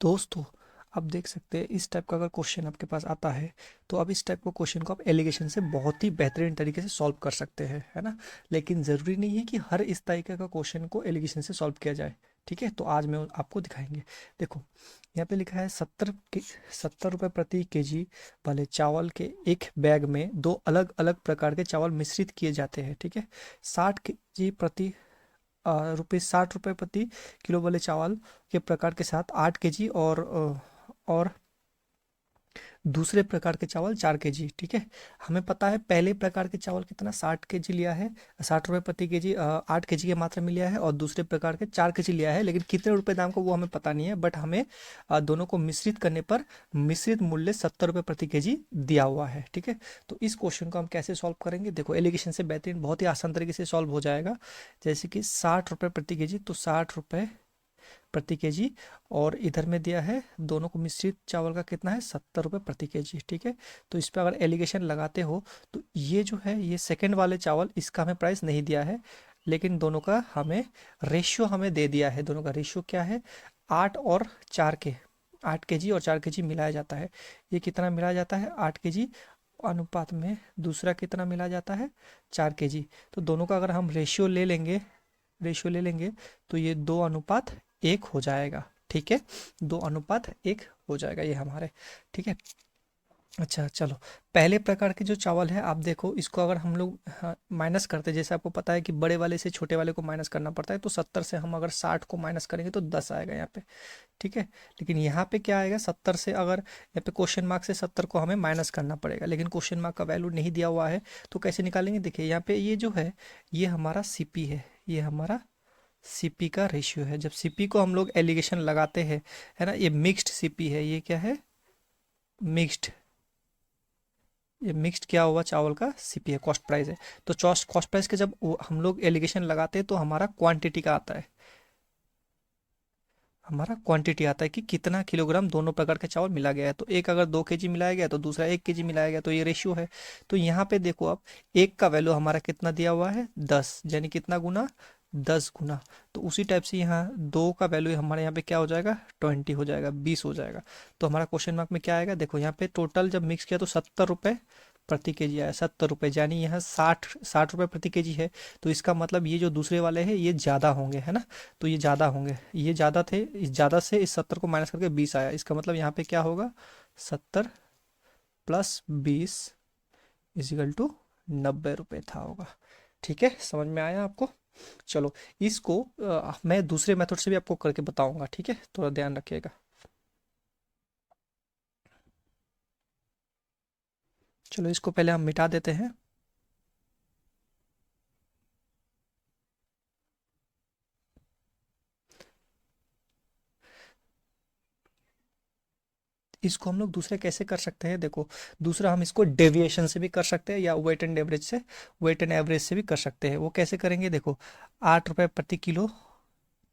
दोस्तों, आप देख सकते हैं इस टाइप का अगर क्वेश्चन आपके पास आता है तो अब इस टाइप का क्वेश्चन को आप एलिगेशन से बहुत ही बेहतरीन तरीके से सॉल्व कर सकते हैं, है ना। लेकिन ज़रूरी नहीं है कि हर इस तरीके का क्वेश्चन को एलिगेशन से सॉल्व किया जाए। ठीक है, तो आज मैं आपको दिखाएंगे। देखो, यहाँ पे लिखा है 70 रुपये प्रति केजी वाले चावल के एक बैग में दो अलग अलग प्रकार के चावल मिश्रित किए जाते हैं। ठीक है, 60 केजी प्रति ₹60 प्रति किलो वाले चावल के प्रकार के साथ 8 केजी और दूसरे प्रकार के चावल 4 केजी। ठीक है, हमें पता है पहले प्रकार के चावल कितना 60 केजी लिया है, 60 रुपये प्रति केजी, 8 केजी की मात्रा में लिया है, और दूसरे प्रकार के 4 केजी लिया है। लेकिन कितने रुपए दाम का वो हमें पता नहीं है, बट हमें दोनों को मिश्रित करने पर मिश्रित मूल्य 70 रुपये प्रति केजी दिया हुआ है। ठीक है, तो इस क्वेश्चन को हम कैसे सॉल्व करेंगे? देखो, एलिगेशन से बेहतरीन बहुत ही आसान तरीके से सॉल्व हो जाएगा। जैसे कि 60 रुपये प्रति केजी, तो 60 रुपये प्रति केजी, और इधर में दिया है दोनों को मिश्रित चावल का कितना है, 70 रुपये प्रति केजी। ठीक है, तो इस पर अगर एलिगेशन लगाते हो तो ये जो है ये सेकंड वाले चावल, इसका हमें प्राइस नहीं दिया है, लेकिन दोनों का हमें रेशियो हमें दे दिया है। दोनों का रेशियो क्या है, 8 और 4 के 8 केजी और 4 केजी मिलाया जाता है। ये कितना मिलाया जाता है, 8 केजी अनुपात में दूसरा कितना मिला जाता है, 4 केजी। तो दोनों का अगर हम रेशियो ले लेंगे तो ये 2:1 हो जाएगा। ठीक है, 2:1 हो जाएगा ये हमारे। ठीक है, अच्छा चलो, पहले प्रकार के जो चावल है आप देखो, इसको अगर हम लोग माइनस करते, जैसे आपको पता है कि बड़े वाले से छोटे वाले को माइनस करना पड़ता है, तो 70 से हम अगर 60 को माइनस करेंगे तो 10 आएगा यहाँ पे। ठीक है, लेकिन यहाँ पे क्या आएगा, 70 से अगर यहाँ पे क्वेश्चन मार्क से 70 को हमें माइनस करना पड़ेगा, लेकिन क्वेश्चन मार्क का वैल्यू नहीं दिया हुआ है। तो कैसे निकालेंगे? देखिए, यहाँ पे ये जो है ये हमारा सीपी है, ये हमारा सीपी का रेशियो है। जब सीपी को हम लोग एलिगेशन लगाते हैं, है ना, ये मिक्स्ड सीपी है, ये क्या है, मिक्स्ड, ये मिक्स्ड क्या हुआ चावल का सीपी है, कॉस्ट प्राइस है। तो कॉस्ट प्राइस के जब हम लोग एलिगेशन लगाते हैं तो हमारा क्वांटिटी का आता है, हमारा क्वांटिटी आता है कि कितना किलोग्राम दोनों प्रकार के चावल मिला गया है। तो एक अगर 2 केजी मिलाया गया तो दूसरा 1 केजी मिलाया गया, तो ये रेशियो है। तो यहाँ पे देखो आप, एक का वैल्यू हमारा कितना दिया हुआ है, 10, यानी कितना गुना, 10 गुना। तो उसी टाइप से यहाँ दो का वैल्यू हमारे यहाँ पे क्या हो जाएगा, 20 हो जाएगा, 20 हो जाएगा। तो हमारा क्वेश्चन मार्क में क्या आएगा, देखो यहाँ पे टोटल जब मिक्स किया तो 70 रुपये प्रति केजी आया, 70 रुपये, यानी यहाँ 60 रुपये प्रति केजी है। तो इसका मतलब ये जो दूसरे वाले हैं ये ज़्यादा होंगे, है ना। तो ये ज़्यादा होंगे, ये ज़्यादा थे, इस ज़्यादा से इस 70 को माइनस करके 20 आया। इसका मतलब यहाँ पे क्या होगा, 70 + 20 इजिकल टू 90 रुपये था होगा। ठीक है, समझ में आया आपको? चलो, इसको मैं दूसरे मेथड से भी आपको करके बताऊंगा। ठीक है, थोड़ा ध्यान रखिएगा। चलो, इसको पहले हम मिटा देते हैं। इसको हम लोग दूसरे कैसे कर सकते हैं, देखो, दूसरा हम इसको डेविएशन से भी कर सकते हैं या वेट एंड एवरेज से भी कर सकते हैं। वो कैसे करेंगे, देखो, 8 रुपये प्रति किलो।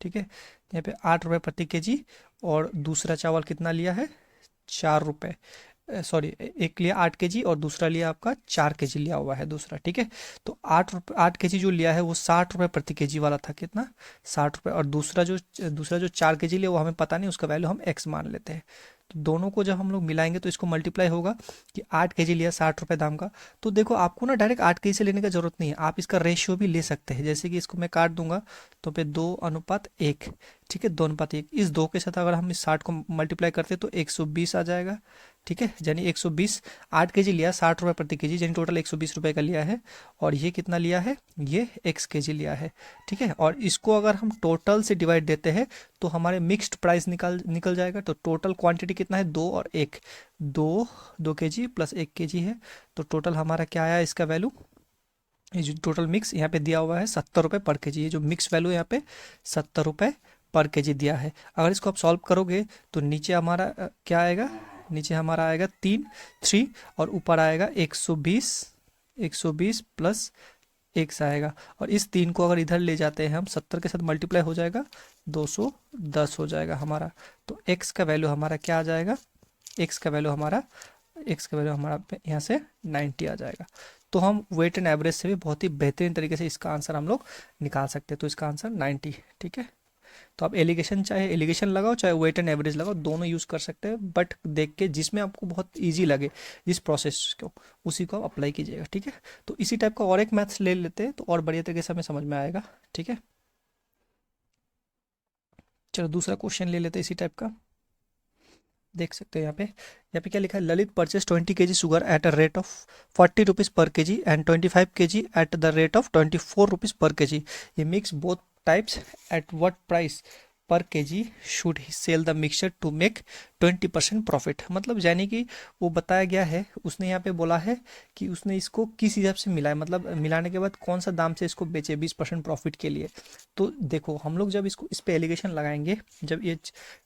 ठीक है, यहाँ पे 8 रुपये प्रति केजी, और दूसरा चावल कितना लिया है, 4 रुपये, सॉरी, एक लिया 8 केजी और दूसरा लिया आपका 4 केजी लिया हुआ है दूसरा। ठीक है, तो 8 केजी जो लिया है वो 60 रुपये प्रति केजी वाला था, कितना, 60 रुपये, और दूसरा जो 4 केजी लिया वो हमें पता नहीं, उसका वैल्यू हम एक्स मान लेते हैं। तो दोनों को जब हम लोग मिलाएंगे तो इसको मल्टीप्लाई होगा कि 8 केजी लिया 60 रुपये दाम का। तो देखो, आपको ना डायरेक्ट 8 केजी से लेने का जरूरत नहीं है, आप इसका रेशियो भी ले सकते हैं। जैसे कि इसको मैं काट दूंगा तो पे 2:1। ठीक है, 2:1, इस 2 के साथ अगर हम इस 60 को मल्टीप्लाई करते तो 120 आ जाएगा। ठीक है, यानी 120, 8 केजी लिया, 60 रुपये प्रति केजी, यानी टोटल 120 रुपये का लिया है। और ये कितना लिया है, ये x केजी लिया है। ठीक है, और इसको अगर हम टोटल से डिवाइड देते हैं तो हमारे मिक्स्ड प्राइस निकल निकल जाएगा। तो टोटल क्वांटिटी कितना है, 2 और 1, 2 केजी प्लस 1 केजी है। तो टोटल हमारा क्या आया इसका वैल्यू, ये जो टोटल मिक्स यहाँ पे दिया हुआ है 70 रुपये पर केजी, ये जो मिक्स वैल्यू यहाँ पे 70 रुपये पर केजी दिया है। अगर इसको आप सॉल्व करोगे तो नीचे हमारा क्या आएगा, नीचे हमारा आएगा 3 और ऊपर आएगा 120 प्लस एक्स आएगा। और इस 3 को अगर इधर ले जाते हैं हम, 70 के साथ मल्टीप्लाई हो जाएगा, 210 हो जाएगा हमारा। तो एक्स का वैल्यू हमारा क्या आ जाएगा, एक्स का वैल्यू हमारा यहाँ से 90 आ जाएगा। तो हम वेट एंड एवरेज से भी बहुत ही बेहतरीन तरीके से इसका आंसर हम लोग निकाल सकते हैं। तो इसका आंसर 90। ठीक है, तो आप एलिगेशन चाहे एलिगेशन लगाओ चाहे वेट एंड एवरेज लगाओ, दोनों यूज़ कर सकते हैं, बट देख के जिसमें आपको बहुत ईजी लगे, जिस प्रोसेस को, उसी को आप अप्लाई कीजिएगा, ठीक है। तो इसी टाइप का और एक मैथ्स ले लेते हैं तो और बढ़िया तरीके से हमें समझ में आएगा, ठीक है। चलो दूसरा क्वेश्चन ले लेते हैं इसी टाइप का। देख सकते हैं यहाँ पे क्या लिखा है, Lalit purchase 20 kg sugar at a rate of 40 rupees per kg and 25 kg at the rate of 24 rupees per kg. ये mix both types at what price per kg should he sell the mixture to make 20% profit. मतलब यानी कि वो बताया गया है, उसने यहाँ पे बोला है कि उसने इसको किस हिसाब से मिलाया, मतलब मिलाने के बाद कौन सा दाम से इसको बेचे 20% प्रॉफिट के लिए। तो देखो हम लोग जब इसको इस पे एलिगेशन लगाएंगे, जब ये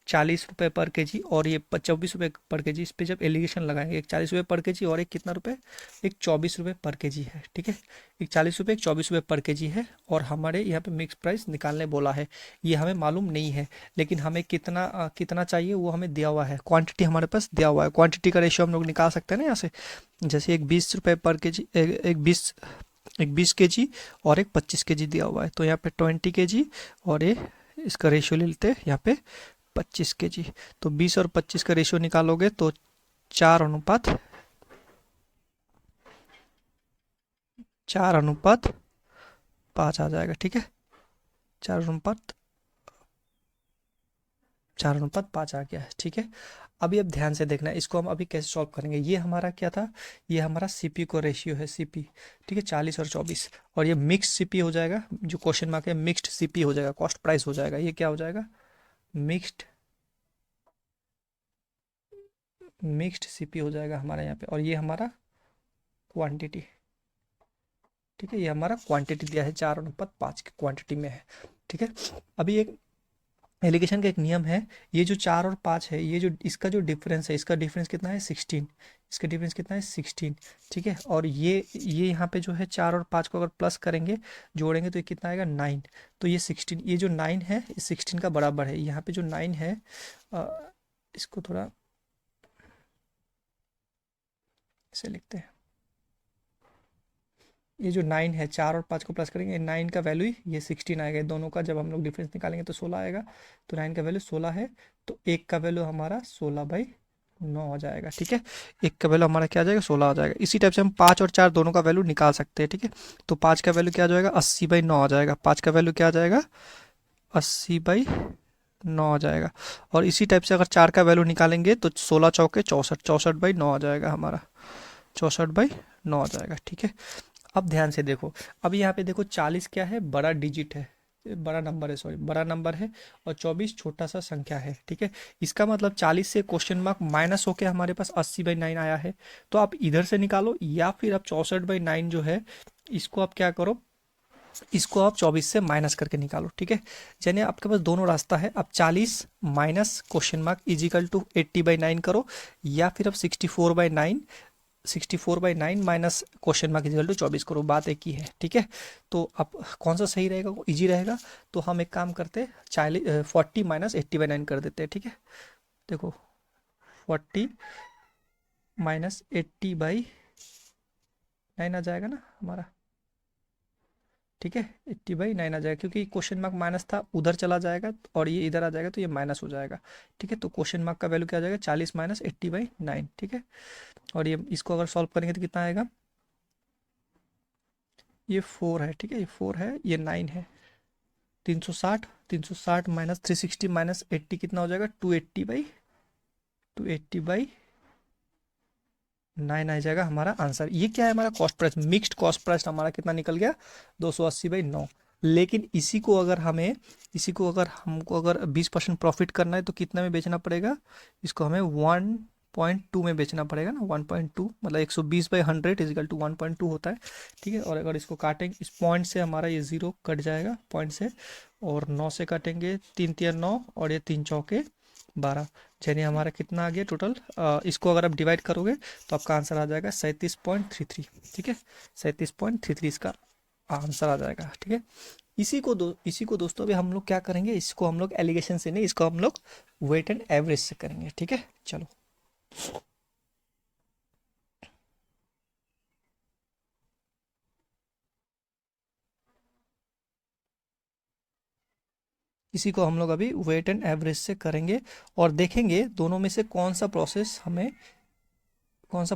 40 रुपये पर केजी और ये 24 रुपये पर केजी, इस पे जब एलिगेशन लगाएंगे, एक 40 रुपये पर केजी और एक कितना रुपये, एक 24 रुपये पर केजी है, ठीक है। एक 40 रुपये एक 24 रुपये पर केजी है, और हमारे यहाँ पे मिक्स प्राइस निकालने बोला है। ये हमें मालूम नहीं है, लेकिन हमें कितना चाहिए वो हमें दिया हुआ है, क्वांटिटी हमारे पास दिया हुआ है। क्वांटिटी का रेशियो हम लोग निकाल सकते हैं ना यहाँ से, जैसे एक 20 रुपये पर केजी, एक 20 kg और एक 25 kg दिया हुआ है, तो यहाँ पे 20 kg और ये इसका रेशियो ले लेते हैं यहाँ पे 25 kg। तो 20 और 25 का रेशियो निकालोगे तो 4:5 आ जाएगा, ठीक है। 4:5 आ गया है, ठीक है। अभी अब ध्यान से देखना, इसको हम अभी कैसे सॉल्व करेंगे। ये हमारा क्या था, ये हमारा सीपी को रेशियो है, सीपी, ठीक है, 40 और 24, और ये मिक्स सीपी हो जाएगा, जो क्वेश्चन मार्क है मिक्स्ड सीपी हो जाएगा, कॉस्ट प्राइस हो जाएगा। ये क्या हो जाएगा, मिक्स्ड मिक्स्ड सीपी हो जाएगा हमारा यहाँ पे, और ये हमारा क्वांटिटी, ठीक है। ये हमारा क्वांटिटी दिया है, 4:5 की क्वांटिटी में है, ठीक है। अभी एक एलिगेशन का एक नियम है, ये जो 4 और 5 है, ये जो इसका जो डिफरेंस है, इसका डिफरेंस कितना है, 16। इसका डिफरेंस कितना है, 16, ठीक है। और ये यहाँ पे जो है 4 और 5 को अगर प्लस करेंगे, जोड़ेंगे, तो ये कितना आएगा, 9। तो ये 16, ये जो 9 है, ये 16 का बराबर है। यहाँ पे जो 9 है, अ, इसको थोड़ा इसे लिखते हैं, ये जो 9 है, 4 और 5 को प्लस करेंगे, 9 का वैल्यू ये 16 आएगा, दोनों का जब हम लोग डिफरेंस निकालेंगे तो 16 आएगा। तो 9 का वैल्यू 16 है, तो एक का वैल्यू हमारा 16/9 आ जाएगा, ठीक है। एक का वैल्यू हमारा क्या आ जाएगा, 16 आ जाएगा। इसी टाइप से हम 5 और 4 दोनों का वैल्यू निकाल सकते हैं, ठीक है। तो 5 का वैल्यू क्या आ जाएगा, 80/9 आ जाएगा। 5 का वैल्यू क्या आ जाएगा, 80/9 आ जाएगा। और इसी टाइप से अगर 4 का वैल्यू निकालेंगे तो 16 चौके 64, 64/9 आ जाएगा हमारा, 64/9 आ जाएगा, ठीक है। अब ध्यान से देखो, अब यहाँ पे देखो 40 क्या है, बड़ा डिजिट है, बड़ा नंबर है, सॉरी बड़ा नंबर है, और 24 छोटा सा संख्या है, ठीक है। इसका मतलब 40 से क्वेश्चन मार्क माइनस होके हमारे पास 80/9 आया है। तो आप इधर से निकालो, या फिर आप 64/9 जो है, इसको आप क्या करो, इसको आप 24 से माइनस करके निकालो, ठीक है। यानी आपके पास दोनों रास्ता है, आप 40 minus question mark is equal to 80/9 करो, या फिर आप 64/9 minus question mark is equal to 24 करो, बात एक ही है, ठीक है। तो अब कौन सा सही रहेगा, इजी रहेगा, तो हम एक काम करते हैं, 40 माइनस 80/9 कर देते हैं, ठीक है। देखो 40 माइनस 80/9 आ जाएगा ना हमारा, ठीक है। 80/9 आ जाएगा, क्योंकि क्वेश्चन मार्क माइनस था, उधर चला जाएगा, और ये इधर आ जाएगा, तो ये माइनस हो जाएगा, ठीक है। तो क्वेश्चन मार्क का वैल्यू क्या आ जाएगा, 40 माइनस 80/9, ठीक है। और ये इसको अगर सॉल्व करेंगे तो कितना आएगा, ये 4 है, ठीक है, ये 4 है, ये 9 है, 360 माइनस 360 माइनस 80 कितना हो जाएगा, 280/9 आ जाएगा हमारा आंसर। ये क्या है, हमारा cost price, mixed cost price हमारा कितना निकल गया, 280/9। लेकिन इसी को अगर हमको अगर 20% प्रॉफिट करना है तो कितना में बेचना पड़ेगा, इसको हमें 1.2 में बेचना पड़ेगा ना, 1.2 मतलब 120/100 इजिकल टू 1.2 होता है, ठीक है। और अगर इसको काटेंगे इस पॉइंट से, हमारा ये जीरो कट जाएगा पॉइंट से, और 9 से काटेंगे, 3 3 9, और ये 3 चौके 12, यानी हमारा कितना आ गया टोटल, इसको अगर आप डिवाइड करोगे तो आपका आंसर आ जाएगा 37.33, ठीक है। 37.33 इसका आंसर आ जाएगा, ठीक है। इसी को दोस्तों अभी हम लोग क्या करेंगे, इसको हम लोग एलिगेशन से नहीं, इसको हम लोग वेट एंड एवरेज से करेंगे, ठीक है। चलो इसी को हम लोग अभी वेट एंड एवरेज से करेंगे और देखेंगे दोनों में से कौन सा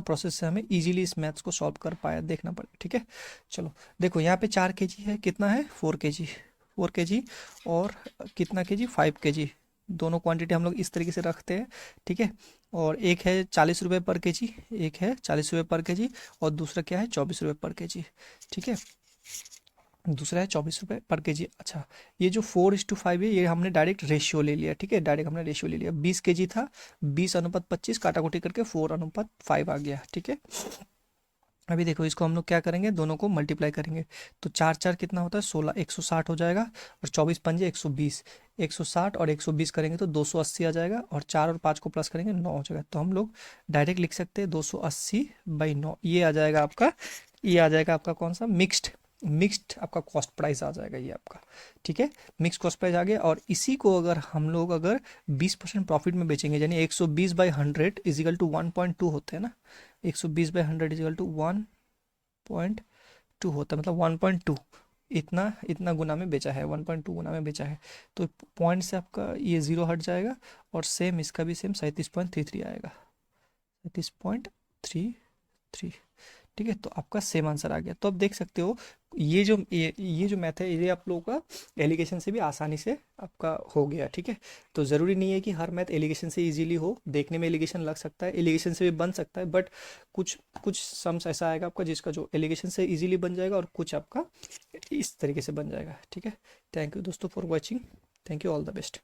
प्रोसेस से हमें इजीली इस मैथ्स को सॉल्व कर पाया देखना पड़ेगा, ठीक है। चलो देखो यहाँ पे 4 kg है, कितना है 4 kg, 4 kg, और कितना kg 5 kg। दोनों क्वांटिटी हम लोग इस तरीके से रखते हैं, ठीक है। और एक है 40 रुपये पर kg, एक है 40 रुपये पर kg, और दूसरा क्या है 24 रुपये पर kg, ठीक है। दूसरा है 24 रुपये पर केजी। अच्छा, ये जो 4:5 है ये हमने डायरेक्ट रेशियो ले लिया, ठीक है, डायरेक्ट हमने रेशियो ले लिया। 20 kg था, 20:25 काटाकुटी करके 4:5 आ गया, ठीक है। अभी देखो इसको हम लोग क्या करेंगे, दोनों को मल्टीप्लाई करेंगे। तो 4 4 कितना होता है 16, 160 हो जाएगा, और 24 पंजे 120, 160 और 120 करेंगे तो 280 आ जाएगा, और 4 और 5 को प्लस करेंगे 9 हो जाएगा। तो हम लोग डायरेक्ट लिख सकते हैं 280/9। ये आ जाएगा आपका कौन सा मिक्स्ड, आपका कॉस्ट प्राइस आ जाएगा ये आपका, ठीक है। मिक्स कॉस्ट प्राइस आ गया, और इसी को अगर हम लोग अगर 20% प्रॉफिट में बेचेंगे, यानी 120/100 इजिकल टू 1.2 होते हैं ना, 120/100 इजिकल टू 1.2 होता है, मतलब 1.2 इतना इतना गुना में बेचा है, 1.2 गुना में बेचा है। तो पॉइंट से आपका ये जीरो हट जाएगा, और सेम इसका भी सेम 37.33 आएगा, 37.33, ठीक है। तो आपका सेम आंसर आ गया। तो अब देख सकते हो ये जो मैथ है ये आप लोगों का एलिगेशन से भी आसानी से आपका हो गया, ठीक है। तो ज़रूरी नहीं है कि हर मैथ एलिगेशन से इजीली हो, देखने में एलिगेशन लग सकता है, एलिगेशन से भी बन सकता है, बट कुछ कुछ सम्स ऐसा आएगा आपका जिसका जो एलिगेशन से इजीली बन जाएगा, और कुछ आपका इस तरीके से बन जाएगा, ठीक है। थैंक यू दोस्तों for watching, thank you, all the best.